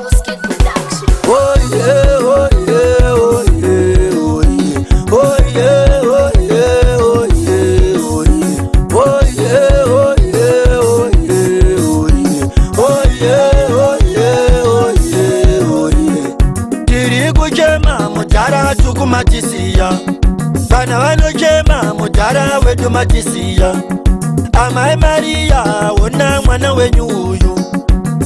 Oh yeah, oh yeah, oh yeah, oh yeah, oh yeah, oh yeah, oh yeah, oh yeah, oh yeah, oh yeah, oh yeah, oh yeah, oh yeah, oh yeah, oh yeah. Tiri kuchema mutara tukumatisiya, bana vanochema mutara wedu matisiya. Amai Maria wona mwana wenyu uyu,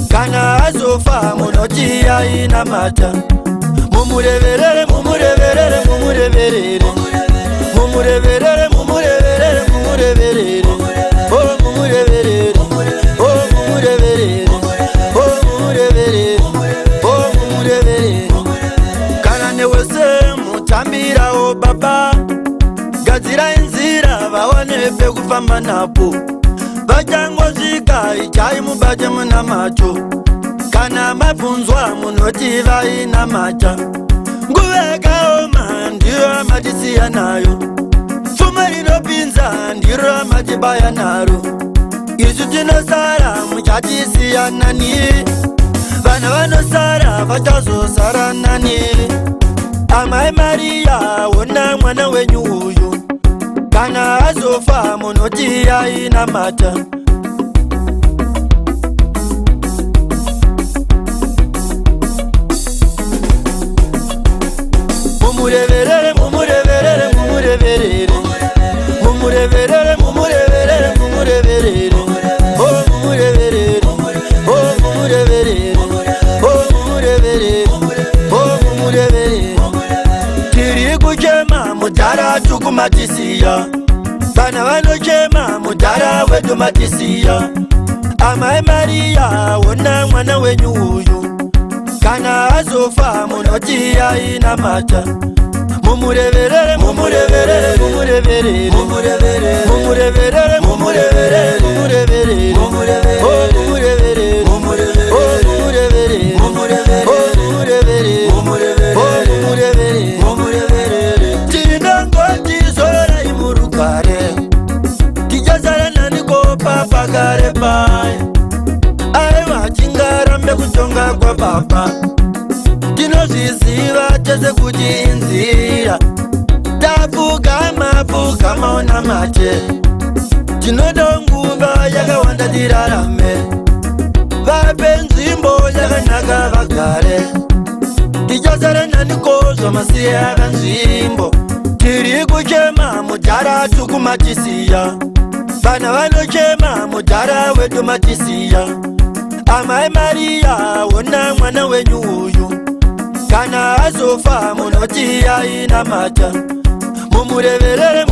kana azofa munotia ina mata. Mumureverere, mumureverere, mumureverere, mumureverere, mumureverere, mumureverere, oh mumureverere, oh mumureverere, oh mumureverere, oh mumureverere. Kana newese mutambira o baba, gazira inzira vaone pekufamba napo. Vachangosvika ichai mubaje muna macho, kana mabvunzwa munoti vaina macha. Nguve kaoma ndiro amatisiya nayo, pfuma rinopinza ndiro amatibaya naro. Isu tinosara muchatisiya nani, vana vanosara vachazosara nani. Amai Maria wona mwana wenyu uyu, kana azofa munoti aina mata. Mumureverere, mumureverere, mumureverere, mumureverere, mumureverere, mumureverere, oh mumureverere, oh mumureverere, oh mumureverere, oh mumureverere. Tiri kuchema mutara tukumatisiya, bana vanochema mutara wedu matisiya. Amai Maria wona mwana wenyu uyu, kana azofa munotia ina mata. Mumureverere, mumureverere, mumureverere, mumureverere, mumureverere, mumureverere, mumureverere, oh mumureverere, oh mumureverere, oh mumureverere, oh mumureverere. Tinangoti zora imurukare, kijazara naniko papa kare pai. Aiva chingarambe kutonga kwa papa, tinozviziva tese kuti inzira. Tafuka maona mate, tinoda nguva yakawanda tirarame. Vape nzvimbo yakanaka vagare, tichazara nanikozo masiya kanzvimbo. Tiri kuchema mudhara tukumatisiya, vana vanochema mudhara wedu matisiya. Amai Maria wona mwana wenyu uyu, kana azofa munoti aina mata. Mumureverere,